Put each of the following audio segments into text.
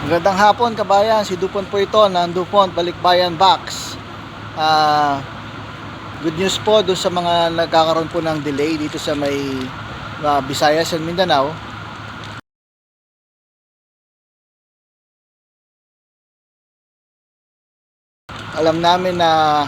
Magandang hapon kabayan, si Dupont po ito ng Dupont Balikbayan Box. Good news po doon sa mga nagkakaroon po ng delay dito sa may Visayas and Mindanao. Alam namin na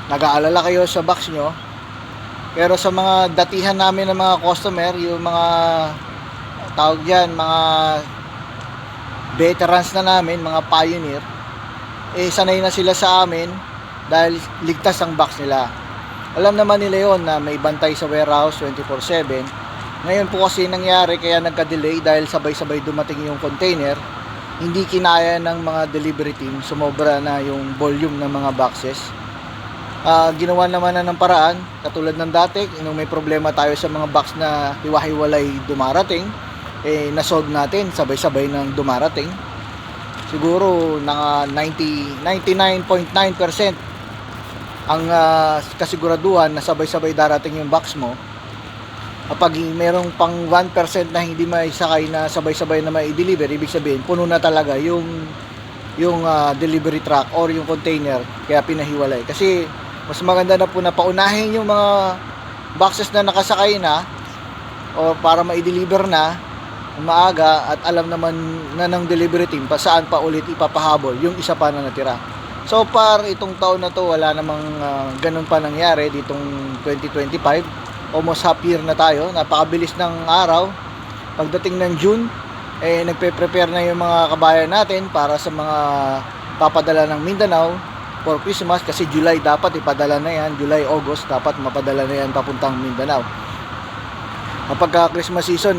nag-aalala kayo sa box nyo, pero sa mga datihan namin ng mga customer, yung mga tawag dyan, mga veterans na namin, mga pioneer, sanay na sila sa amin dahil ligtas ang box nila. Alam naman nila yon na may bantay sa warehouse 24/7. Ngayon po kasi nangyari kaya nagka-delay dahil sabay-sabay dumating yung container. Hindi kinaya ng mga delivery team, sumobra na yung volume ng mga boxes. Ginawa naman na ng paraan, katulad ng dati, nung may problema tayo sa mga box na hiwa-hiwalay dumarating, nasolve natin, sabay-sabay nang dumarating. Siguro na 99.9% ang kasiguraduhan na sabay-sabay darating yung box mo. Kapag merong pang 1% na hindi may sakay na sabay-sabay na may i-deliver, ibig sabihin puno na talaga yung delivery truck or yung container, kaya pinahiwalay. Kasi mas maganda na po na paunahin yung mga boxes na nakasakay na o para ma-deliver na maaga at alam naman na ng delivery team pa saan pa ulit ipapahabol yung isa pa na natira. So far itong taon na to wala namang ganun pa nangyari ditong 2025. Almost half year na tayo, napakabilis ng araw. Pagdating ng June, nagpe-prepare na yung mga kabayan natin para sa mga papadala ng Mindanao for Christmas, kasi July dapat ipadala na yan, July, August dapat mapadala na yan papuntang Mindanao. Kapag Christmas season,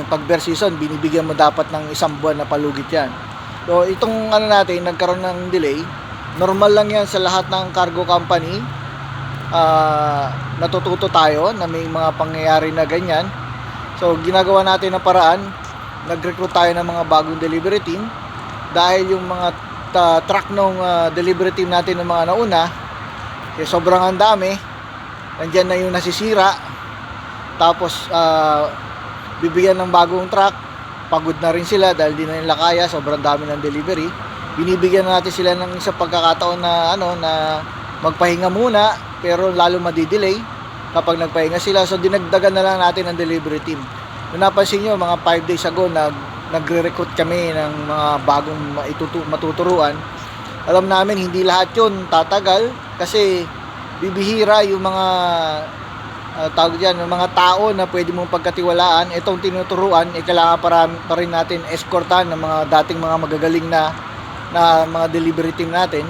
pag bear season, binibigyan mo dapat ng isang buwan na palugit yan. So itong natin, nagkaroon ng delay, normal lang yan sa lahat ng cargo company. Natututo tayo na may mga pangyayari na ganyan. So ginagawa natin ng paraan, nag-recruit tayo ng mga bagong delivery team dahil yung mga truck ng delivery team natin ng mga nauna, sobrang ang dami. Nandyan na yung nasisira, tapos bibigyan ng bagong truck, pagod na rin sila dahil di na nila kaya, sobrang dami ng delivery. Binibigyan natin sila ng isang pagkakataon na na magpahinga muna, pero lalo madidelay kapag nagpahinga sila. So dinagdagan na lang natin ang delivery team. Kung napansin nyo, mga 5 days ago nagre-recruit kami ng mga bagong matuturuan. Alam namin hindi lahat yun tatagal, kasi bibihira yung mga tawag dyan, yung mga tao na pwede mong pagkatiwalaan. Itong tinuturuan, kailangan pa rin natin escortan ng mga dating mga magagaling na mga delivery team natin.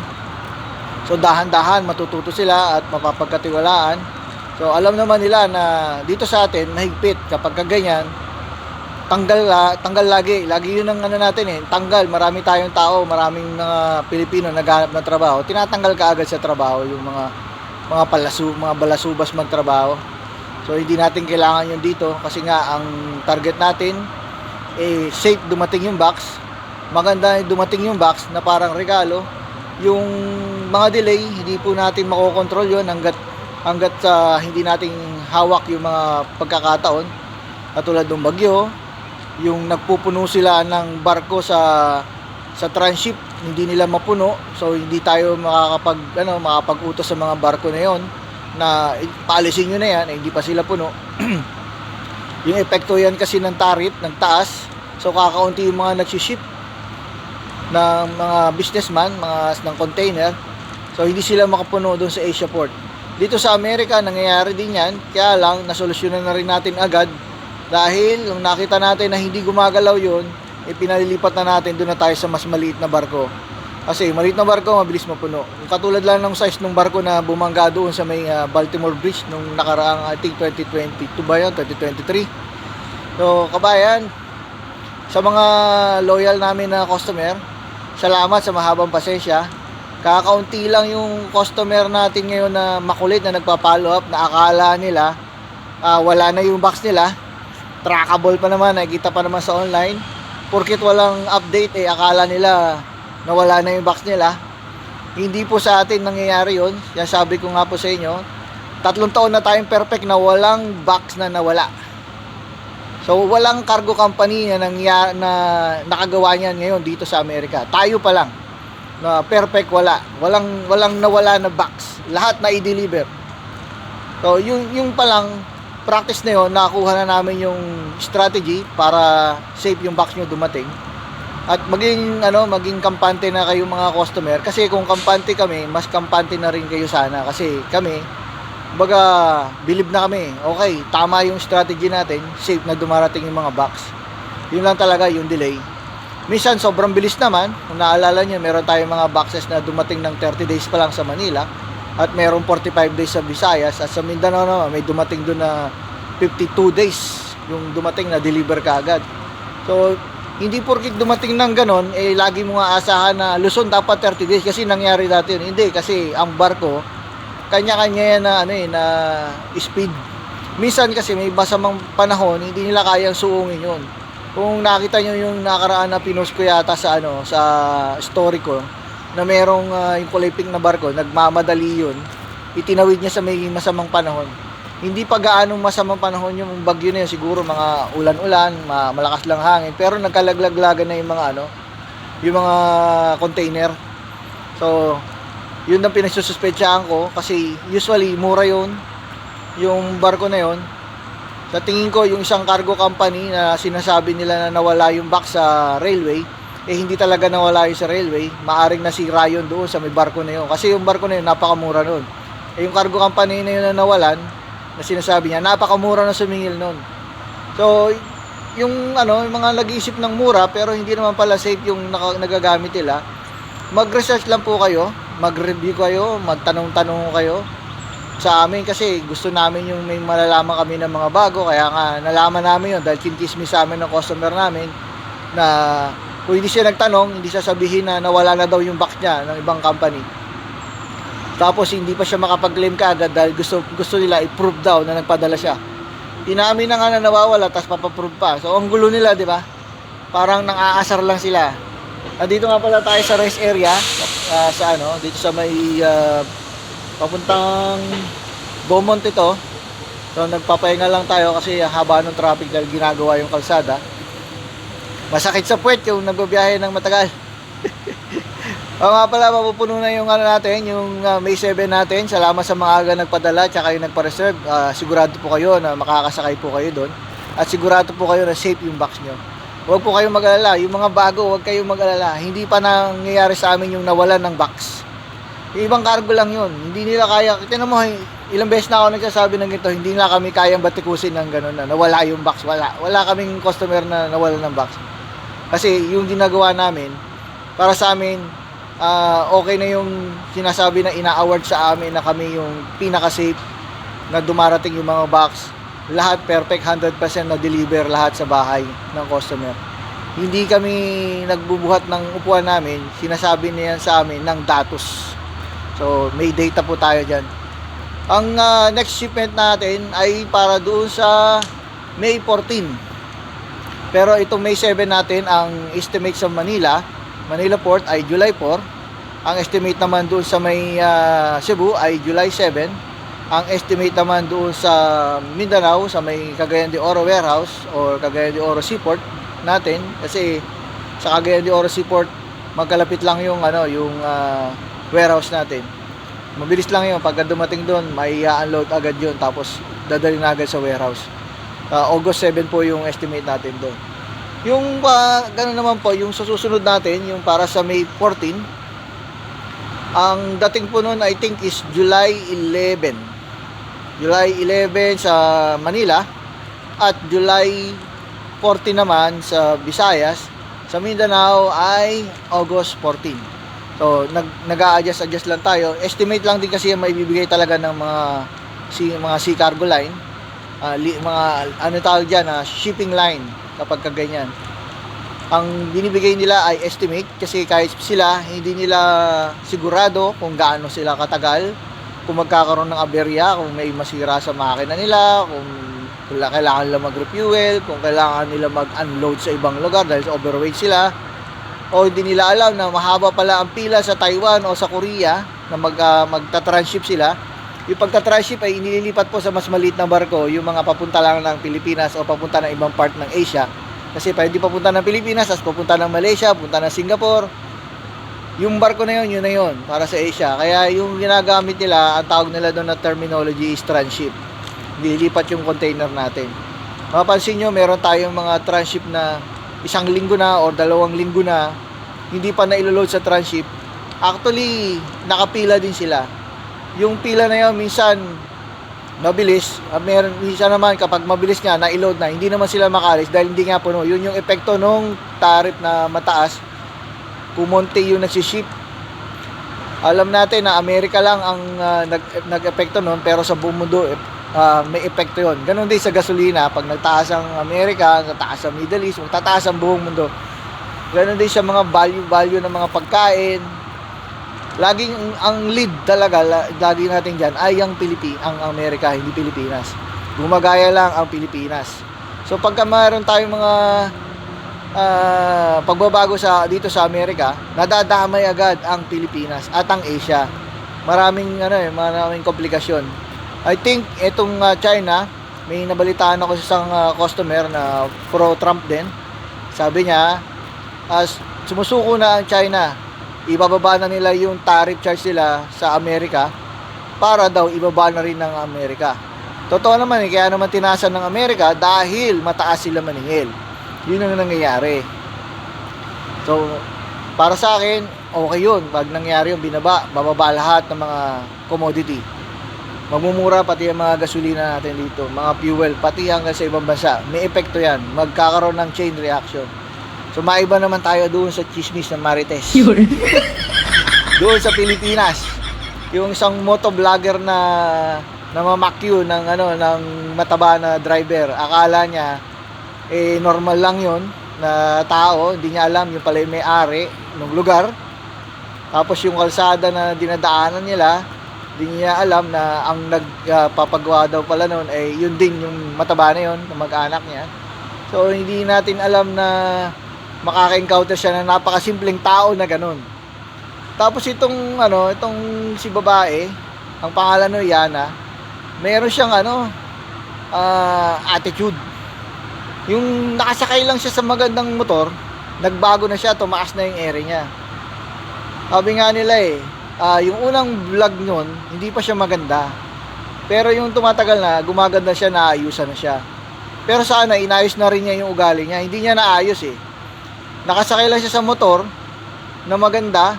So dahan-dahan matututo sila at mapapagkatiwalaan. So alam naman nila na dito sa atin mahigpit kapag ganyan. Tanggal lagi yun ang natin tanggal. Marami tayong tao, maraming mga Pilipino naghahanap ng trabaho. Tinatanggal ka agad sa trabaho yung mga balasubas magtrabaho. So hindi natin kailangan yun dito, kasi nga ang target natin safe dumating yung box. Maganda dumating yung box na parang regalo. Yung mga delay, hindi po natin makokontrol yun hanggat hindi natin hawak yung mga pagkakataon. Katulad ng bagyo, yung nagpupuno sila ng barko sa transship, hindi nila mapuno. So hindi tayo makakapag-utos sa mga barko na yon na paalisin nyo na yan, hindi pa sila puno. Yung epekto yan kasi ng tariff, nagtaas. So kakaunti yung mga nagsiship ng mga businessman, ng container. So hindi sila makapuno doon sa Asia Port. Dito sa Amerika nangyayari din yan, kaya lang nasolusyonan na rin natin agad dahil nung nakita natin na hindi gumagalaw yun, pinalilipat na natin, doon na tayo sa mas maliit na barko. Kasi maliit na barko mabilis mapuno. Katulad lang ng size ng barko na bumangga doon sa may Baltimore Bridge nung nakaraang I think 2022 ba yun, 2023. So kabayan, sa mga loyal namin na customer, salamat sa mahabang pasensya. Kakaunti lang yung customer natin ngayon na makulit na nagpa-follow up, na akala nila wala na yung box nila. Trackable pa naman, nakikita pa naman sa online. Porket walang update, akala nila nawala na yung box nila. Hindi po sa atin nangyayari yun. Yan sabi ko nga po sa inyo, 3 taon na tayong perfect na walang box na nawala. So walang cargo company na nakagawa niyan ngayon dito sa Amerika. Tayo pa lang na perfect, walang nawala na box. Lahat na i-deliver. So yung pa lang practice na yon, nakakuha na namin yung strategy para safe yung box nyo dumating. At maging kampante na kayo mga customer, kasi kung kampante kami, mas kampante na rin kayo sana, kasi kami believe na kami, okay, tama yung strategy natin, safe na dumarating yung mga box. Yun lang talaga yung delay. Minsan sobrang bilis naman. Kung naalala nyo, meron tayong mga boxes na dumating ng 30 days pa lang sa Manila, at meron 45 days sa Visayas, at sa Mindanao naman may dumating doon na 52 days yung dumating na deliver kaagad. So hindi porkit dumating ng ganon, lagi mo nga asahan na Luzon dapat 30 days, kasi nangyari dati yun. Hindi, kasi ang barko kanya-kanya yan na speed. Minsan kasi may masamang panahon, hindi nila kayang suungin yun. Kung nakita nyo yung nakaraan na pinost ko yata sa sa story ko, na merong yung kulay pink na barko, nagmamadali yun, itinawid niya sa may masamang panahon. Hindi pa gaano masamang panahon yung bagyo na yun, siguro mga ulan-ulan, malakas lang hangin, pero nagkalaglag-lagan na yung mga yung mga container. So yun ang pinagsususpetsahan ko, kasi usually mura yun, yung barko na yun. Sa tingin ko, yung isang cargo company na sinasabi nila na nawala yung box sa railway, hindi talaga nawala yun sa railway. Maaring nasira yun doon sa may barko na yun, kasi yung barko na yun napakamura nun. Yung cargo company na yun na nawalan, na sinasabi niya, napakamura na sumingil nun. So yung yung mga nag-iisip ng mura pero hindi naman pala safe yung nagagamit nila, mag-research lang po kayo, mag-review kayo, magtanong-tanong kayo sa amin, kasi gusto namin yung may malalaman kami ng mga bago. Kaya nga nalaman namin yun dahil kinkismis sa amin ng customer namin na kung hindi siya nagtanong, hindi siya sabihin na nawala na daw yung box niya ng ibang company, tapos hindi pa siya makapag-claim kaagad dahil gusto nila i-prove daw na nagpadala siya. Inamin na nga na nawawala, tapos papaprove pa. So ang gulo nila, di ba? Parang nang-aasar lang sila. Dito nga pala tayo sa rest area, dito sa may papuntang Beaumont ito. So nagpapahinga lang tayo kasi haba ng traffic dahil ginagawa yung kalsada. Masakit sa puwet yung nagbabiyahe ng matagal. O nga pala, mapupuno na yung natin, yung May 7 natin. Salamat sa mga aga nagpadala tsaka yung nagpa-reserve. Sigurado po kayo na makakasakay po kayo doon, at sigurado po kayo na safe yung box nyo. Huwag po kayong mag-alala. Yung mga bago, huwag kayong mag-alala. Hindi pa nangyayari sa amin yung nawalan ng box. Yung ibang cargo lang yun. Hindi nila kaya. Tignan mo, ilang beses na ako nagsasabi ng ganito, hindi nila kami kayang batikusin ng gano'n na nawala yung box. Wala kaming customer na nawalan ng box. Kasi yung ginagawa namin, para sa amin, okay na yung sinasabi na ina-award sa amin na kami yung pinaka-safe na dumarating yung mga box. Lahat perfect, 100% na deliver lahat sa bahay ng customer. Hindi kami nagbubuhat ng upuan namin, sinasabi niyan sa amin ng datos. So may data po tayo dyan. Ang next shipment natin ay para doon sa May 14. Pero itong May 7 natin, ang estimate sa Manila Port ay July 4. Ang estimate naman doon sa may Cebu ay July 7. Ang estimate naman doon sa Mindanao, sa may Cagayan de Oro warehouse or Cagayan de Oro Seaport natin, kasi sa Cagayan de Oro Seaport magkalapit lang yung warehouse natin. Mabilis lang yun, pagka dumating doon may unload agad yun, tapos dadalhin na agad sa warehouse. August 7 po yung estimate natin doon. Yung gano'n naman po yung susunod natin, yung para sa May 14, ang dating po noon I think is July 11 sa Manila, at July 14 naman sa Visayas. Sa Mindanao ay August 14. So nag-a-adjust lang tayo. Estimate lang din kasi yung maibibigay talaga ng mga sea cargo line, mga tawag diyan, shipping line. Kapag kaganyan, ang binibigay nila ay estimate, kasi kahit sila hindi nila sigurado kung gaano sila katagal, kung magkakaroon ng aberya, kung may masira sa makina nila, kung kailangan nila mag-refuel, kung kailangan nila mag-unload sa ibang lugar dahil sa overweight sila, o hindi nila alam na mahaba pala ang pila sa Taiwan o sa Korea na magta-transship sila. Yung pagka-transship ay inililipat po sa mas maliit na barko, yung mga papunta lang ng Pilipinas o papunta ng ibang part ng Asia. Kasi pwede papunta ng Pilipinas, as papunta ng Malaysia, papunta ng Singapore. Yung barko na yun na yun, para sa Asia. Kaya yung ginagamit nila, ang tawag nila doon na terminology is transship. Nililipat yung container natin. Mapapansin nyo, meron tayong mga transship na 1 linggo na o 2 linggo na, hindi pa na-load sa transship. Actually, nakapila din sila. Yung pila na yun, minsan mabilis. Minsan naman, kapag mabilis nga, na-load na, hindi naman sila makalis dahil hindi nga puno. Yun yung epekto nung tariff na mataas. Kumonti yung nagsiship. Alam natin na Amerika lang ang nag-epekto nun, pero sa buong mundo, may epekto yun. Ganon din sa gasolina. Pag nagtaas ang Amerika, nagtaas ang Middle East, magtataas ang buong mundo. Ganon din sa mga value ng mga pagkain. Laging ang lead talaga, lagi natin dyan, ay ang Amerika, hindi Pilipinas. Gumagaya lang ang Pilipinas. So pagka mayroon tayong mga pagbabago dito sa Amerika, nadadamay agad ang Pilipinas at ang Asia. Maraming komplikasyon. I think itong China, may nabalitaan ako sa isang customer na pro-Trump din. Sabi niya, sumusuko na ang China, ibababa na nila yung tariff charge nila sa Amerika para daw ibaba na rin ng Amerika. Totoo naman kaya naman tinasan ng Amerika dahil mataas sila maningil. Yun ang nangyayari. So, para sa akin, okay yun. Pag nangyari yung bababa lahat ng mga commodity. Magmumura pati ang mga gasolina natin dito, mga fuel, pati hanggang sa ibang bansa. May epekto yan. Magkakaroon ng chain reaction. So, maiba naman tayo doon sa chismis ng Marites. Doon sa Pilipinas. Yung isang motovlogger na namamakyo ng mataba na driver. Akala niya normal lang 'yon na tao, hindi niya alam yung pala yung may-ari ng lugar. Tapos yung kalsada na dinadaanan nila, hindi niya alam na ang nagpapagawa daw pala noon ay yun din yung mataba na yun, mag-anak niya. So hindi natin alam na makaka-encounter siya na napakasimpleng tao na ganun. Tapos itong si babae, ang pangalan no Yana, meron siyang attitude. Yung nakasakay lang siya sa magandang motor, nagbago na siya, tumaas na yung ere niya. Sabi nga nila yung unang vlog nun, hindi pa siya maganda. Pero yung tumatagal na, gumaganda siya, naayusan na siya. Pero sana inayos na rin niya yung ugali niya, hindi niya naayos Nakasakay lang siya sa motor na maganda.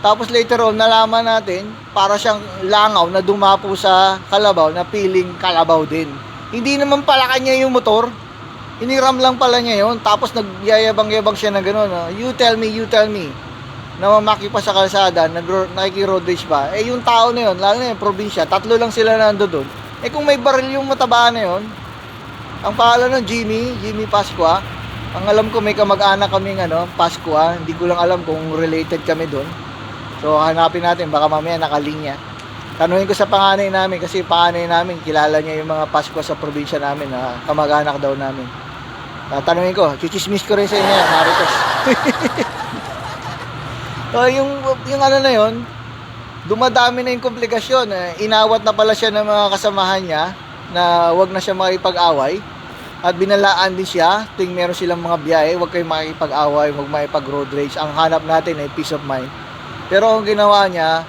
Tapos later on, nalaman natin, para siyang langaw na dumapo sa kalabaw na piling kalabaw din. Hindi naman pala kanya yung motor. Iniram lang pala niya yun. Tapos nagyayabang-yabang siya na gano'n. You tell me. Namamaki pa sa kalsada, nakiki-road rage pa. Yung tao na yun, lalo na yung probinsya, 3 lang sila nando doon. Kung may baril yung mataba na yun, ang pangalan ng Jimmy Pascua. Ang alam ko may kamag-anak kaming Pascua. Hindi ko lang alam kung related kami doon. So hanapin natin, baka mamaya nakalinya. Tanungin ko sa panganay namin kasi panganay namin kilala niya yung mga Pascua sa probinsya namin na kamag-anak daw namin. Tanungin ko, chichismis ko rin sa inyo, Marites. So yung na yun, dumadami na yung komplikasyon. Inawat na pala siya ng mga kasamahan niya na wag na siya makipag-away. At binalaan din siya, tuwing meron silang mga biyahe, huwag kayong makikipag-away, huwag makipag-road rage. Ang hanap natin ay peace of mind. Pero ang ginawa niya,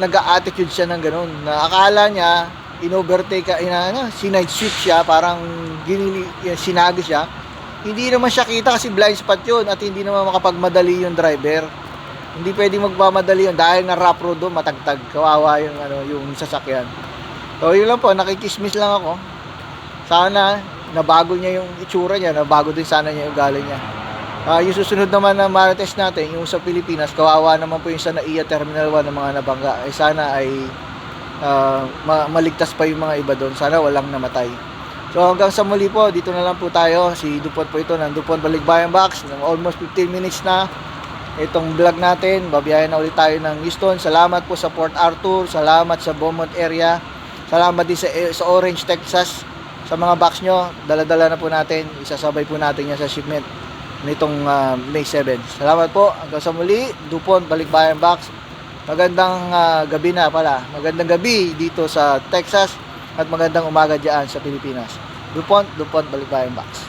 nag-a-attitude siya ng ganun. Na akala niya, in-overtake, sinight sweep siya, parang sinagi siya. Hindi naman siya kita kasi blind spot yun at hindi naman makapagmadali yung driver. Hindi pwedeng magmamadali yun dahil na rough road doon, matagtag, kawawa yung sasakyan. So yun lang po, nakikismis lang ako. Sana nabago niya yung itsura niya, nabago din sana niya yung ugali niya. Yung susunod naman na Marites natin, yung sa Pilipinas, kawawa naman po yung sa NAIA Terminal 1 ng mga nabangga. Sana ay maligtas pa yung mga iba doon. Sana walang namatay. So hanggang sa muli po, dito na lang po tayo. Si Dupont po ito, ng Dupont Balikbayan Box. Almost 15 minutes na itong vlog natin. Babiyahin na ulit tayo ng Houston. Salamat po sa Port Arthur. Salamat sa Beaumont area. Salamat din sa Orange, Texas. Sa mga box nyo, dala-dala na po natin. Isasabay po natin yan sa shipment nitong May 7. Salamat po. Hanggang sa muli. Dupont Balikbayan Box. Magandang gabi na pala. Magandang gabi dito sa Texas at magandang umaga diyan sa Pilipinas. DuPont, Balikbayan Box.